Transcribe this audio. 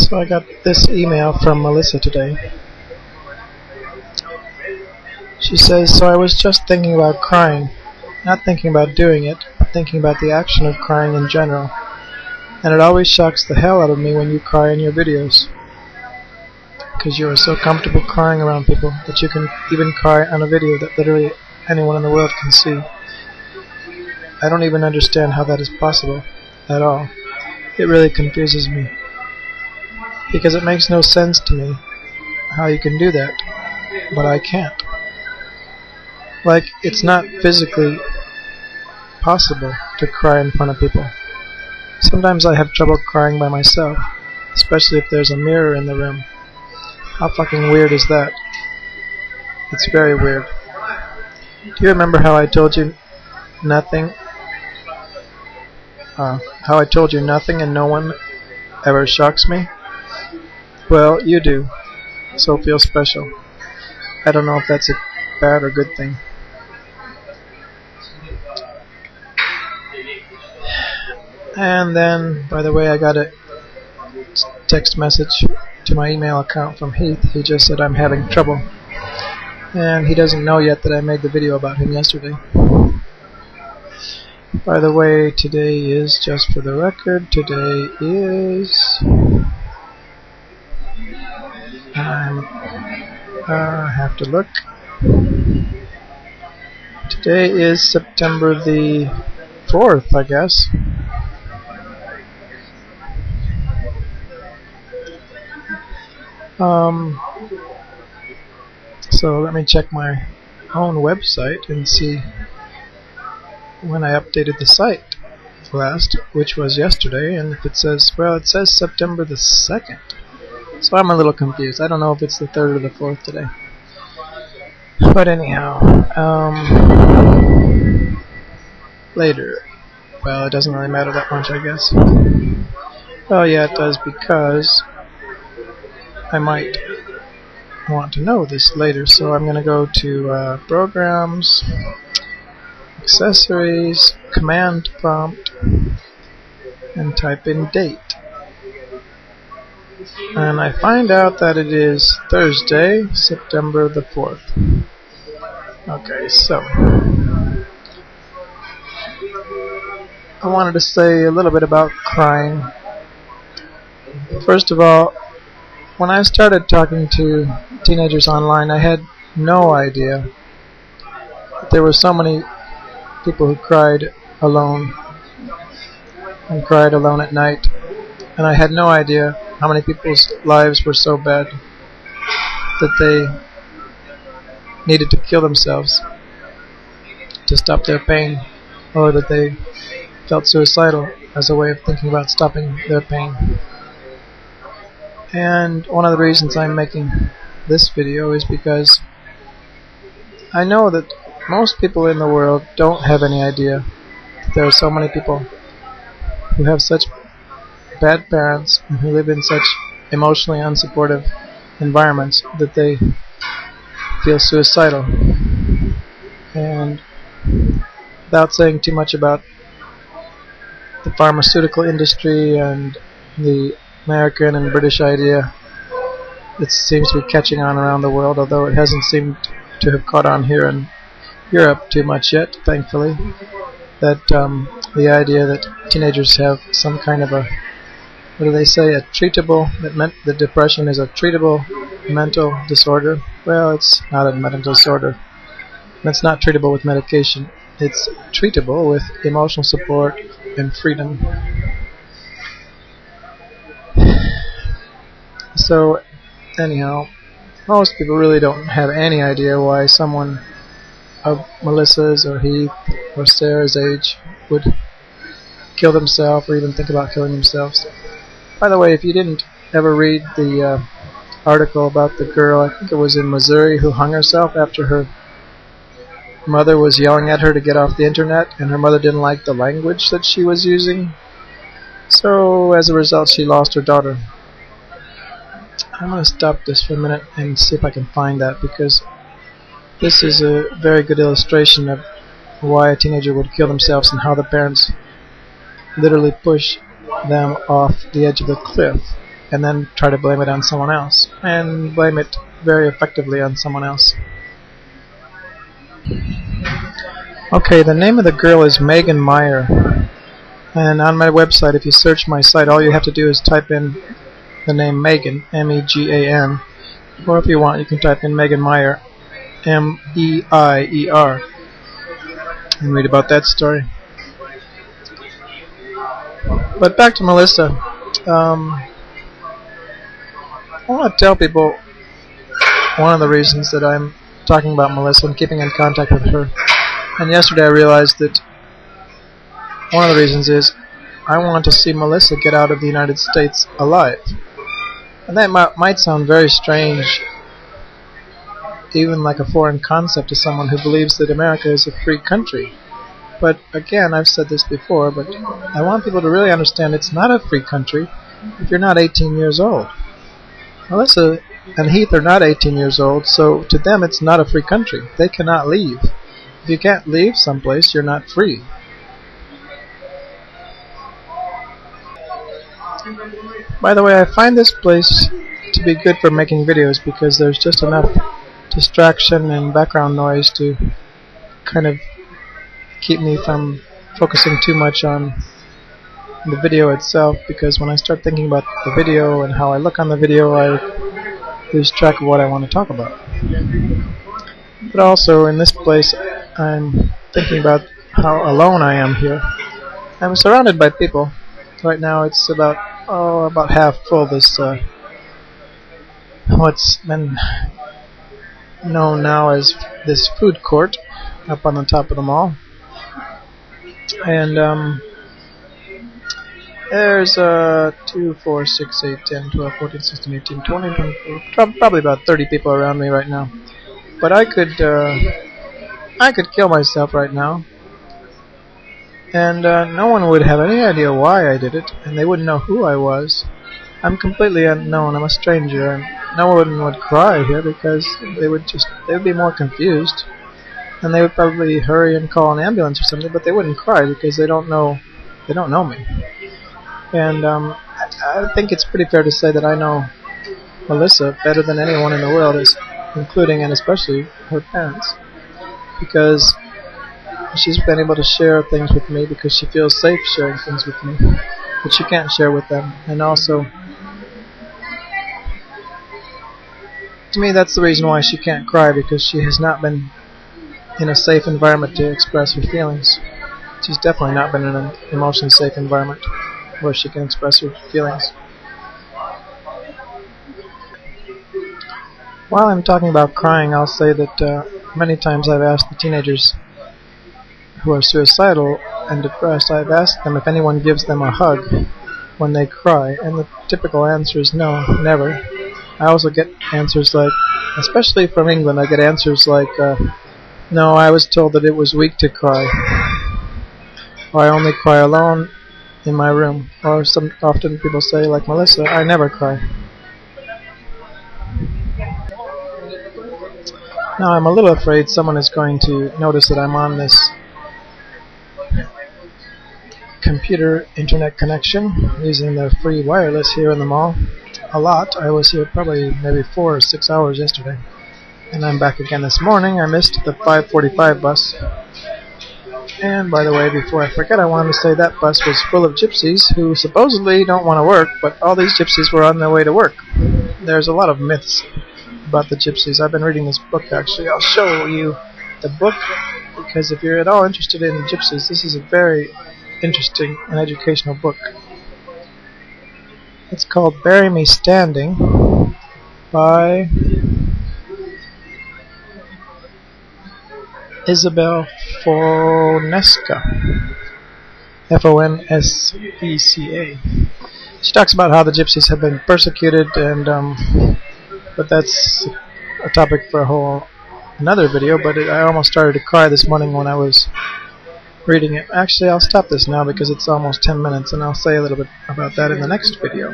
So I got this email from Melissa today. She says, so I was just thinking about crying. Not thinking about doing it, but thinking about the action of crying in general. And it always shocks the hell out of me when you cry in your videos. Because you are so comfortable crying around people that you can even cry on a video that literally anyone in the world can see. I don't even understand how that is possible at all. It really confuses me. Because it makes no sense to me how you can do that, but I can't. Like, it's not physically possible to cry in front of people. Sometimes I have trouble crying by myself, especially if there's a mirror in the room. How fucking weird is that? It's very weird. Do you remember how I told you nothing? How I told you nothing and no one ever shocks me? Well, you do, so feel special. I don't know if that's a bad or good thing. And then, by the way, I got a text message to my email account from Heath. He just said I'm having trouble. And he doesn't know yet that I made the video about him yesterday. By the way, today is, just for the record, today is... I have to look. Today is September the 4th, I guess. So let me check my own website and see when I updated the site last, which was yesterday, and if it says, well, it says September the 2nd. So I'm a little confused. I don't know if it's the 3rd or the 4th today. But anyhow, later. Well, it doesn't really matter that much, I guess. Oh yeah, it does, because I might want to know this later. So I'm going to go to Programs, Accessories, Command Prompt, and type in date. And I find out that it is Thursday, September the 4th. Okay, so I wanted to say a little bit about crying. First of all, when I started talking to teenagers online, I had no idea that there were so many people who cried alone and cried alone at night. And I had no idea how many people's lives were so bad that they needed to kill themselves to stop their pain, or that they felt suicidal as a way of thinking about stopping their pain. And one of the reasons I'm making this video is because I know that most people in the world don't have any idea that there are so many people who have such bad parents and who live in such emotionally unsupportive environments that they feel suicidal. And without saying too much about the pharmaceutical industry and the American and British idea, it seems to be catching on around the world, although it hasn't seemed to have caught on here in Europe too much yet, thankfully, that the idea that teenagers have some kind of a, what do they say, a treatable, that depression is a treatable mental disorder. Well, it's not a mental disorder. It's not treatable with medication. It's treatable with emotional support and freedom. So, anyhow, most people really don't have any idea why someone of Melissa's or Heath or Sarah's age would kill themselves or even think about killing themselves. By the way, if you didn't ever read the article about the girl, I think it was in Missouri, who hung herself after her mother was yelling at her to get off the internet, and her mother didn't like the language that she was using. So as a result, she lost her daughter. I'm going to stop this for a minute and see if I can find that, because this is a very good illustration of why a teenager would kill themselves and how the parents literally push them off the edge of the cliff and then try to blame it on someone else, and blame it very effectively on someone else. Okay, the name of the girl is Megan Meyer, and on my website, if you search my site, all you have to do is type in the name Megan, M-E-G-A-N, or if you want, you can type in Megan Meyer, M-E-I-E-R, and read about that story. But back to Melissa. I want to tell people one of the reasons that I'm talking about Melissa and keeping in contact with her. And yesterday I realized that one of the reasons is I want to see Melissa get out of the United States alive. And that might sound very strange, even like a foreign concept to someone who believes that America is a free country. But again, I've said this before, but I want people to really understand it's not a free country if you're not 18 years old. Melissa and Heath are not 18 years old, so to them it's not a free country. They cannot leave. If you can't leave someplace, you're not free. By the way, I find this place to be good for making videos because there's just enough distraction and background noise to kind of keep me from focusing too much on the video itself, because when I start thinking about the video and how I look on the video, I lose track of what I want to talk about. But also in this place, I'm thinking about how alone I am here. I'm surrounded by people. Right now it's about half full, this what's been known now as this food court up on the top of the mall. And there's 2, 4, 6, 8, 10, 12, 14, 16, 18, 20, 24, probably about 30 people around me right now. But I could kill myself right now, and no one would have any idea why I did it, and they wouldn't know who I was. I'm completely unknown. I'm a stranger, and no one would cry here because they would be more confused, and they would probably hurry and call an ambulance or something, but they wouldn't cry because they don't know me. And I think it's pretty fair to say that I know Melissa better than anyone in the world, including and especially her parents, because she's been able to share things with me because she feels safe sharing things with me that she can't share with them. And also, to me, that's the reason why she can't cry, because she has not been in a safe environment to express her feelings. She's definitely not been in an emotionally safe environment where she can express her feelings. While I'm talking about crying, I'll say that many times I've asked the teenagers who are suicidal and depressed, I've asked them if anyone gives them a hug when they cry, and the typical answer is no, never. I also get answers like, especially from England, I get answers like, no, I was told that it was weak to cry, or I only cry alone in my room, or often people say, like Melissa, I never cry. Now I'm a little afraid someone is going to notice that I'm on this computer internet connection using the free wireless here in the mall a lot. I was here probably maybe 4 or 6 hours yesterday, and I'm back again this morning. I missed the 5:45 bus. And by the way, before I forget, I wanted to say that bus was full of gypsies who supposedly don't want to work, but all these gypsies were on their way to work. There's a lot of myths about the gypsies. I've been reading this book, actually. I'll show you the book, because if you're at all interested in gypsies, this is a very interesting and educational book. It's called Bury Me Standing by Isabel Fonesca, F-O-N-S-E-C-A. She talks about how the gypsies have been persecuted, and but that's a topic for another video. But I almost started to cry this morning when I was reading it. Actually, I'll stop this now because it's almost 10 minutes, and I'll say a little bit about that in the next video.